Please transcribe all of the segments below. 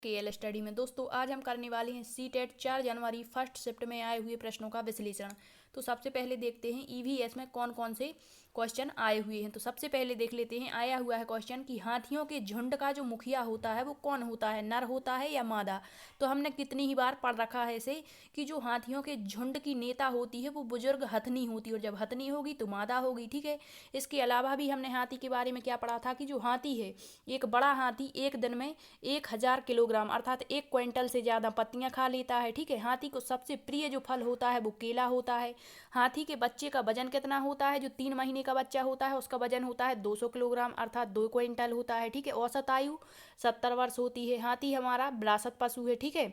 KL study में दोस्तों आज हम करने वाले हैं सीटेट 4 जनवरी फर्स्ट शिफ्ट में आए हुए प्रश्नों का विश्लेषण। तो सबसे पहले देखते हैं ईवीएस में कौन कौन से क्वेश्चन आए हुए हैं। तो सबसे पहले देख लेते हैं, आया हुआ है क्वेश्चन कि हाथियों के झुंड का जो मुखिया होता है वो कौन होता है, नर होता है या मादा। तो हमने कितनी ही बार पढ़ रखा है इसे कि जो हाथियों के झुंड की नेता होती है वो बुजुर्ग हथनी होती है, और जब हथनी होगी तो मादा होगी। ठीक है, इसके अलावा भी हमने हाथी के बारे में क्या पढ़ा था कि जो हाथी है, एक बड़ा हाथी एक दिन में 1000 किलोग्राम अर्थात 1 क्विंटल से ज़्यादा पत्तियां खा लेता है। ठीक है, हाथी को सबसे प्रिय जो फल होता है वो केला होता है। हाथी के बच्चे का वजन कितना होता है, जो 3 महीने का बच्चा होता है उसका वजन होता है 200 किलोग्राम अर्थात 2 क्विंटल होता है। ठीक है, औसत आयु 70 वर्ष होती है। हाथी हमारा विरासत पशु है। ठीक है,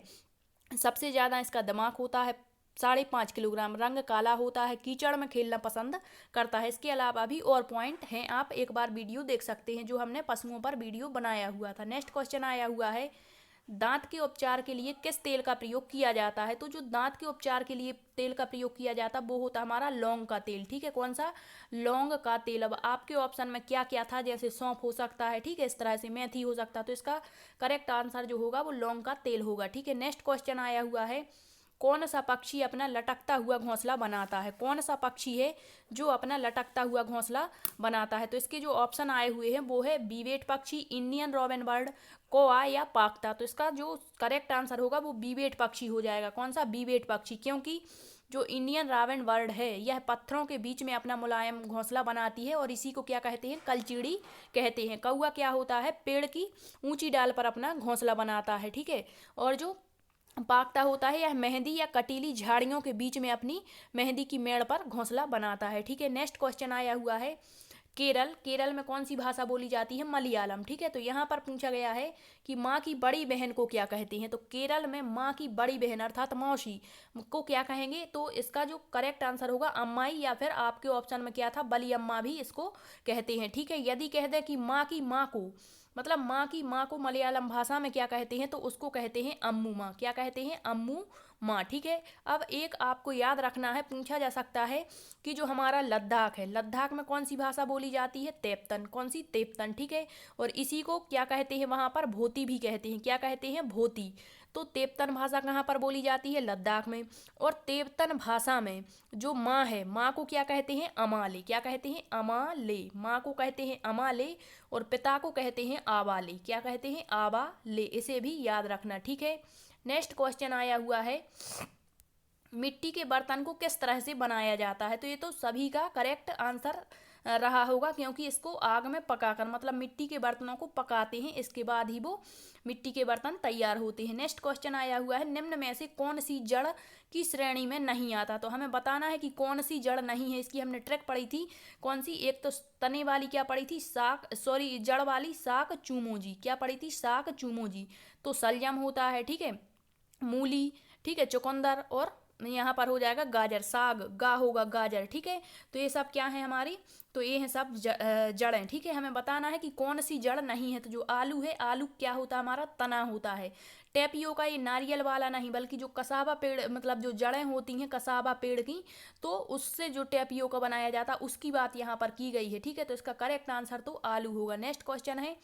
सबसे ज़्यादा इसका दिमाग होता है 5.5 किलोग्राम। रंग काला होता है, कीचड़ में खेलना पसंद करता है। इसके अलावा भी और पॉइंट हैं, आप एक बार वीडियो देख सकते हैं जो हमने पशुओं पर वीडियो बनाया हुआ था। नेक्स्ट क्वेश्चन आया हुआ है, दांत के उपचार के लिए किस तेल का प्रयोग किया जाता है। तो जो दांत के उपचार के लिए तेल का प्रयोग किया जाता है वो होता है हमारा लौंग का तेल। ठीक है, कौन सा, लौंग का तेल। अब आपके ऑप्शन में क्या क्या था, जैसे सौंफ हो सकता है, ठीक है, इस तरह से मेथी हो सकता है, तो इसका करेक्ट आंसर जो होगा वो लौंग का तेल होगा। ठीक है, नेक्स्ट क्वेश्चन आया हुआ है, कौन सा पक्षी अपना लटकता हुआ घोंसला बनाता है। कौन सा पक्षी है जो अपना लटकता हुआ घोंसला बनाता है। तो इसके जो ऑप्शन आए हुए हैं वो है बीवेट पक्षी, इंडियन रॉबिन बर्ड, कौआ या पाक्ता। तो इसका जो करेक्ट आंसर होगा वो बीवेट पक्षी हो जाएगा। कौन सा, बीवेट पक्षी, क्योंकि जो इंडियन रॉबिन बर्ड है यह पत्थरों के बीच में अपना मुलायम घोंसला बनाती है और इसी को क्या कहते हैं, कलचीड़ी कहते हैं। कौआ क्या होता है, पेड़ की ऊंची डाल पर अपना घोंसला बनाता है। ठीक है, और जो पागता होता है यह मेहंदी या कटीली झाड़ियों के बीच में अपनी मेहंदी की मेड़ पर घोंसला बनाता है। ठीक है, नेक्स्ट क्वेश्चन आया हुआ है, केरल, केरल में कौन सी भाषा बोली जाती है, मलयालम। ठीक है, तो यहाँ पर पूछा गया है कि माँ की बड़ी बहन को क्या कहते हैं। तो केरल में माँ की बड़ी बहन अर्थात मौसी को क्या कहेंगे। तो इसका जो करेक्ट आंसर होगा अम्माई, या फिर आपके ऑप्शन में क्या था, बली अम्मा भी इसको कहते हैं। ठीक है, यदि कह दे कि माँ की माँ को, मतलब माँ की माँ को मलयालम भाषा में क्या कहते हैं, तो उसको कहते हैं अम्मू माँ। क्या कहते हैं, अम्मू माँ। ठीक है, अब एक आपको याद रखना है, पूछा जा सकता है कि जो हमारा लद्दाख है, लद्दाख में कौन सी भाषा बोली जाती है, तेप्तन। कौन सी, तेप्तन। ठीक है, और इसी को क्या कहते हैं, वहाँ पर भोती भी कहते हैं। क्या कहते हैं, भोती। तो तेप्तन भाषा कहाँ पर बोली जाती है, लद्दाख में। और तेप्तन भाषा में जो माँ है, माँ को क्या कहते हैं, अमाले। क्या कहते हैं, अमाले। माँ को कहते हैं अमाले और पिता को कहते हैं आवाले। क्या कहते हैं, आवाले। इसे भी याद रखना। ठीक है, नेक्स्ट क्वेश्चन आया हुआ है, मिट्टी के बर्तन को किस तरह से बनाया जाता है। तो ये तो सभी का करेक्ट आंसर रहा होगा, क्योंकि इसको आग में पकाकर, मतलब मिट्टी के बर्तनों को पकाते हैं, इसके बाद ही वो मिट्टी के बर्तन तैयार होते हैं। नेक्स्ट क्वेश्चन आया हुआ है, निम्न में से कौन सी जड़ की श्रेणी में नहीं आता। तो हमें बताना है कि कौन सी जड़ नहीं है। इसकी हमने ट्रिक पढ़ी थी, कौन सी, एक तो तने वाली क्या पढ़ी थी, साग, सॉरी जड़ वाली साग चूमोजी। क्या पढ़ी थी, साग चूमोजी। तो सलजम होता है। ठीक है, मूली, ठीक है, चुकंदर, और यहाँ पर हो जाएगा गाजर, साग, गा होगा गाजर। ठीक है, तो ये सब क्या है हमारी, तो ये हैं सब जड़ें। ठीक है, हमें बताना है कि कौन सी जड़ नहीं है। तो जो आलू है, आलू क्या होता है हमारा, तना होता है। टेपियो का ये नारियल वाला नहीं, बल्कि जो कसावा पेड़, मतलब जो जड़ें होती हैं कसावा पेड़ की, तो उससे जो टेपियो का बनाया जाता है उसकी बात यहाँ पर की गई है। ठीक है, तो इसका करेक्ट आंसर तो आलू होगा। नेक्स्ट क्वेश्चन है,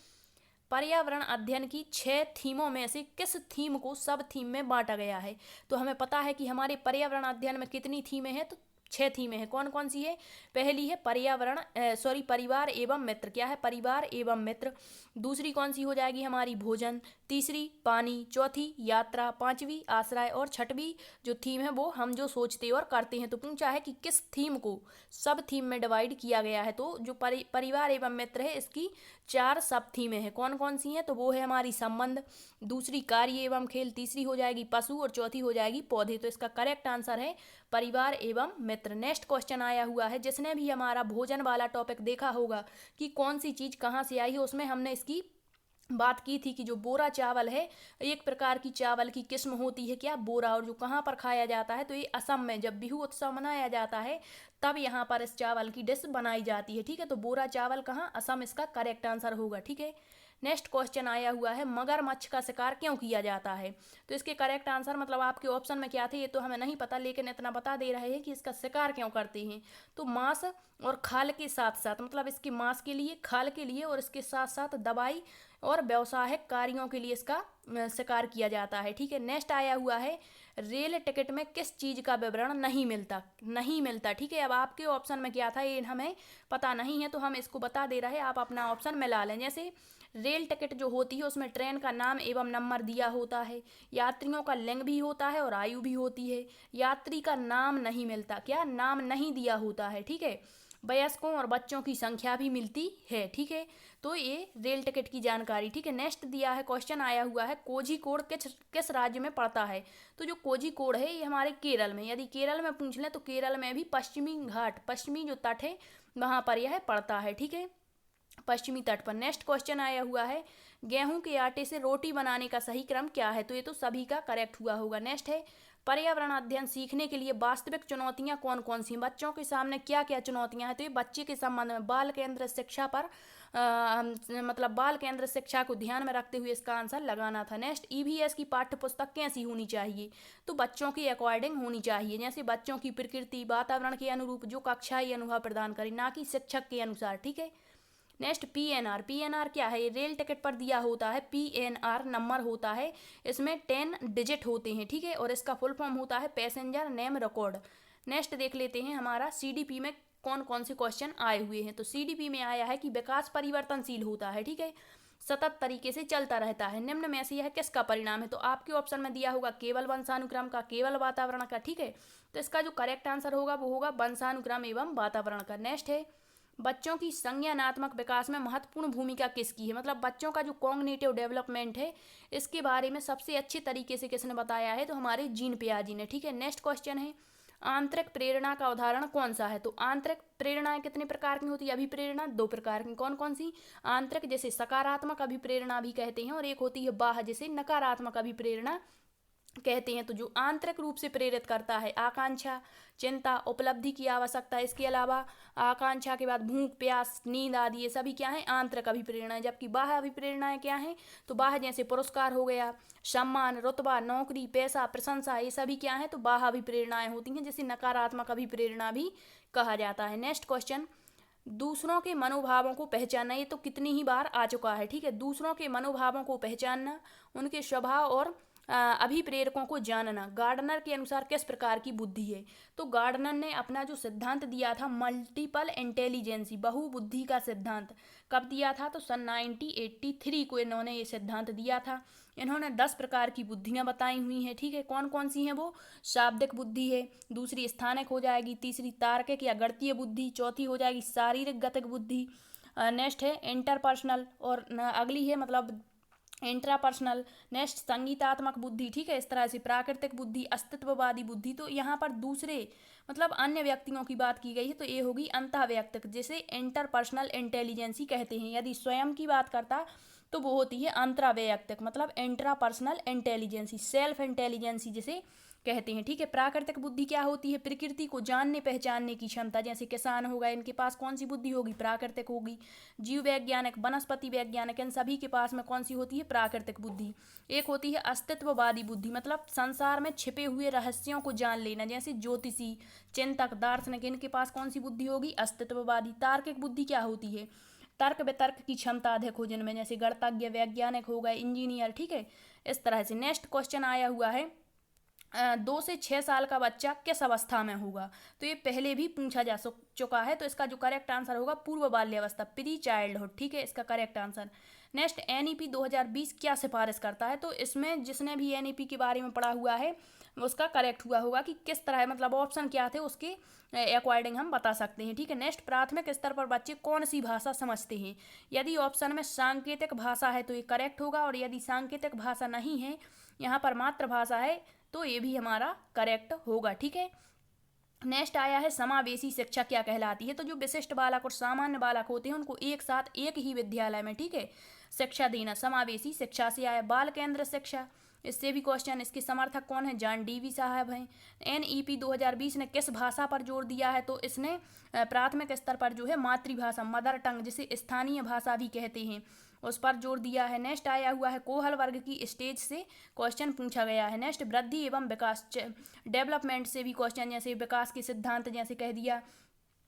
पर्यावरण अध्ययन की 6 थीमों में से किस थीम को सब थीम में बांटा गया है। तो हमें पता है कि हमारे पर्यावरण अध्ययन में कितनी थीमें हैं, तो 6 थीमें हैं। कौन कौन सी है, पहली है पर्यावरण, सॉरी परिवार एवं मित्र। क्या है, परिवार एवं मित्र। दूसरी कौन सी हो जाएगी हमारी, भोजन। तीसरी पानी, चौथी यात्रा, पांचवी आश्रय, और छठवीं जो थीम है वो हम जो सोचते और करते हैं। तो पूछा है कि किस थीम को सब थीम में डिवाइड किया गया है। तो जो परिवार एवं मित्र है इसकी 4 सब थीमें हैं। कौन कौन सी हैं, तो वो है हमारी संबंध, दूसरी कार्य एवं खेल, तीसरी हो जाएगी पशु, और चौथी हो जाएगी पौधे। तो इसका करेक्ट आंसर है परिवार एवं मित्र। नेक्स्ट क्वेश्चन आया हुआ है, जिसने भी हमारा भोजन वाला टॉपिक देखा होगा कि कौन सी चीज़ कहाँ से आई है, उसमें हमने इसकी बात की थी कि जो बोरा चावल है, एक प्रकार की चावल की किस्म होती है, क्या, बोरा, और जो कहाँ पर खाया जाता है, तो ये असम में जब बिहू उत्सव मनाया जाता है तब यहाँ पर इस चावल की डिश बनाई जाती है। ठीक है, तो बोरा चावल कहाँ, असम, इसका करेक्ट आंसर होगा। ठीक है, नेक्स्ट क्वेश्चन आया हुआ है मगरमच्छ का शिकार क्यों किया जाता है। तो इसके करेक्ट आंसर मतलब आपके ऑप्शन में क्या थे ये तो हमें नहीं पता, लेकिन इतना बता दे रहे हैं कि इसका शिकार क्यों करते हैं। तो मांस और खाल के साथ साथ, मतलब इसके मांस के लिए, खाल के लिए और इसके साथ साथ दवाई और व्यावसायिक कार्यों के लिए इसका शिकार किया जाता है। ठीक है, नेक्स्ट आया हुआ है रेल टिकट में किस चीज़ का विवरण नहीं मिलता। ठीक है, अब आपके ऑप्शन में क्या था ये हमें पता नहीं है, तो हम इसको बता दे रहे हैं, आप अपना ऑप्शन मिला लें। जैसे रेल टिकट जो होती है उसमें ट्रेन का नाम एवं नंबर दिया होता है, यात्रियों का लिंग भी होता है और आयु भी होती है। यात्री का नाम नहीं मिलता, क्या नाम नहीं दिया होता है। ठीक है, वयस्कों और बच्चों की संख्या भी मिलती है। ठीक है, तो ये रेल टिकट की जानकारी। ठीक है, नेक्स्ट दिया है, क्वेश्चन आया हुआ है कोझिकोड किस राज्य में पड़ता है। तो जो कोझिकोड है ये हमारे केरल में, यदि केरल में पूछ लें तो केरल में भी पश्चिमी घाट, पश्चिमी जो तट है वहाँ पर यह पड़ता है। ठीक है, पश्चिमी तट पर। नेक्स्ट क्वेश्चन आया हुआ है गेहूं के आटे से रोटी बनाने का सही क्रम क्या है। तो ये तो सभी का करेक्ट हुआ होगा। नेक्स्ट है पर्यावरण अध्ययन सीखने के लिए वास्तविक चुनौतियां कौन कौन सी, बच्चों के सामने क्या क्या चुनौतियां हैं। तो ये बच्चे के संबंध में बाल केंद्र शिक्षा पर मतलब बाल केंद्र शिक्षा को ध्यान में रखते हुए इसका आंसर लगाना था। नेक्स्ट ईवीएस की पाठ्य पुस्तक कैसी होनी चाहिए। तो बच्चों के अकॉर्डिंग होनी चाहिए, जैसे बच्चों की प्रकृति वातावरण के अनुरूप जो कक्षाई अनुभव प्रदान करे, ना कि शिक्षक के अनुसार। ठीक है, नेक्स्ट पीएनआर क्या है, ये रेल टिकट पर दिया होता है। पीएनआर नंबर होता है, इसमें 10 डिजिट होते हैं। ठीक है, और इसका फुल फॉर्म होता है पैसेंजर नेम रिकॉर्ड। नेक्स्ट देख लेते हैं हमारा सीडीपी में कौन कौन से क्वेश्चन आए हुए हैं। तो सीडीपी में आया है कि विकास परिवर्तनशील होता है। ठीक है, सतत तरीके से चलता रहता है। निम्न में से यह किसका परिणाम है। तो आपके ऑप्शन में दिया होगा केवल वंशानुक्रम का, केवल वातावरण का। ठीक है, तो इसका जो करेक्ट आंसर होगा वो होगा वंशानुक्रम एवं वातावरण का। नेक्स्ट है बच्चों की संज्ञानात्मक विकास में महत्वपूर्ण भूमिका किसकी है। मतलब बच्चों का जो कॉग्निटिव डेवलपमेंट है इसके बारे में सबसे अच्छे तरीके से किसने बताया है। तो हमारे जीन पियाजी ने। ठीक है, नेक्स्ट क्वेश्चन है आंतरिक प्रेरणा का उदाहरण कौन सा है। तो आंतरिक प्रेरणाएं कितने प्रकार की होती है। अभिप्रेरणा 2 प्रकार की, कौन कौन सी। आंतरिक जिसे सकारात्मक अभिप्रेरणा भी कहते हैं, और एक होती है बाह्य जिसे नकारात्मक अभिप्रेरणा कहते हैं। तो जो आंतरिक रूप से प्रेरित करता है आकांक्षा, चिंता, उपलब्धि की आवश्यकता, इसके अलावा आकांक्षा के बाद भूख, प्यास, नींद आदि, ये सभी क्या है आंतरिक अभिप्रेरणाएं। जबकि बाह्य अभिप्रेरणाएं क्या हैं। तो बाह्य जैसे पुरस्कार हो गया, सम्मान, रुतबा, नौकरी, पैसा, प्रशंसा, ये सभी क्या है तो बाह्य अभिप्रेरणाएं होती हैं, जिसे नकारात्मक अभिप्रेरणा भी कहा जाता है। नेक्स्ट क्वेश्चन दूसरों के मनोभावों को पहचानना, ये तो कितनी ही बार आ चुका है। ठीक है, दूसरों के मनोभावों को पहचानना, उनके स्वभाव और अभिप्रेरकों को जानना गार्डनर के अनुसार किस प्रकार की बुद्धि है। तो गार्डनर ने अपना जो सिद्धांत दिया था मल्टीपल इंटेलिजेंसी, बहुबुद्धि का सिद्धांत, कब दिया था। तो सन 1983 को इन्होंने ये सिद्धांत दिया था। इन्होंने 10 प्रकार की बुद्धियां बताई हुई हैं। ठीक है, कौन कौन सी हैं वो। शाब्दिक बुद्धि है, दूसरी स्थानिक हो जाएगी, तीसरी तार्किक या गणितीय बुद्धि, चौथी हो जाएगी शारीरिक गतिक बुद्धि, नेक्स्ट है इंटरपर्सनल, और अगली है मतलब इंट्रापर्सनल। नेक्स्ट संगीतात्मक बुद्धि। ठीक है, इस तरह से प्राकृतिक बुद्धि, अस्तित्ववादी बुद्धि। तो यहाँ पर दूसरे मतलब अन्य व्यक्तियों की बात की गई है, तो ये होगी अंतःवैयक्तिक, जिसे इंटरपर्सनल इंटेलिजेंसी कहते हैं। यदि स्वयं की बात करता तो वो होती है अंतरावैयक्तिक, मतलब इंट्रापर्सनल इंटेलिजेंसी, सेल्फ इंटेलिजेंसी जिसे कहते हैं। ठीक है, प्राकृतिक बुद्धि क्या होती है, प्रकृति को जानने पहचानने की क्षमता, जैसे किसान होगा इनके पास कौन सी बुद्धि होगी, प्राकृतिक होगी। जीव वैज्ञानिक, वनस्पति वैज्ञानिक, इन सभी के पास में कौन सी होती है, प्राकृतिक बुद्धि। एक होती है अस्तित्ववादी बुद्धि, मतलब संसार में छिपे हुए रहस्यों को जान लेना, जैसे ज्योतिषी, चिंतक, दार्शनिक, इनके पास कौन सी बुद्धि होगी, अस्तित्ववादी। तार्किक बुद्धि क्या होती है, तर्क वितर्क की क्षमता अधिक हो जिनमें, जैसे गणितज्ञ, वैज्ञानिक हो गए, इंजीनियर। ठीक है, इस तरह से। नेक्स्ट क्वेश्चन आया हुआ है 2 से 6 साल का बच्चा किस अवस्था में होगा। तो ये पहले भी पूछा जा चुका है, तो इसका जो करेक्ट आंसर होगा पूर्व बाल्यावस्था, प्री चाइल्डहुड। ठीक है, इसका करेक्ट आंसर। नेक्स्ट एनईपी 2020 क्या सिफारिश करता है। तो इसमें जिसने भी एनईपी के बारे में पढ़ा हुआ है उसका करेक्ट हुआ होगा कि किस तरह, मतलब ऑप्शन क्या थे उसके अकॉर्डिंग हम बता सकते हैं। ठीक है, नेक्स्ट प्राथमिक स्तर पर बच्चे कौन सी भाषा समझते हैं। यदि ऑप्शन में सांकेतिक भाषा है तो ये करेक्ट होगा, और यदि सांकेतिक भाषा नहीं है, यहाँ पर मातृभाषा है, तो ये भी हमारा करेक्ट होगा। ठीक है, नेक्स्ट आया है समावेशी शिक्षा क्या कहलाती है। तो जो विशिष्ट बालक और सामान्य बालक होते हैं उनको एक साथ एक ही विद्यालय में, ठीक है, शिक्षा देना समावेशी शिक्षा से आया। बाल केंद्र शिक्षा, इससे भी क्वेश्चन, इसके समर्थक कौन है, जॉन डीवी साहब हैं। एनईपी 2020 ने किस भाषा पर जोर दिया है। तो इसने प्राथमिक स्तर पर जो है मातृभाषा, मदर टंग, जिसे स्थानीय भाषा भी कहते हैं, उस पर जोर दिया है। नेक्स्ट आया हुआ है कोहल वर्ग की स्टेज से क्वेश्चन पूछा गया है। नेक्स्ट वृद्धि एवं विकास डेवलपमेंट से भी क्वेश्चन, जैसे विकास के सिद्धांत जैसे कह दिया,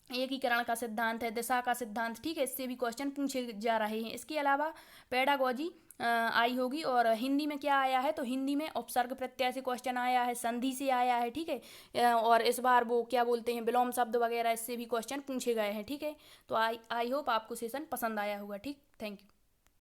एकीकरण का सिद्धांत है, दिशा का सिद्धांत, ठीक है, इससे भी क्वेश्चन पूछे जा रहे हैं। इसके अलावा पेडागोजी आई होगी। और हिंदी में क्या आया है, तो हिंदी में उपसर्ग प्रत्यय से क्वेश्चन आया है, संधि से आया है, ठीक है। और इस बार वो क्या बोलते हैं, विलोम शब्द वगैरह, इससे भी क्वेश्चन पूछे गए हैं, ठीक है। तो आई होप आपको सेशन पसंद आया होगा। ठीक, थैंक यू।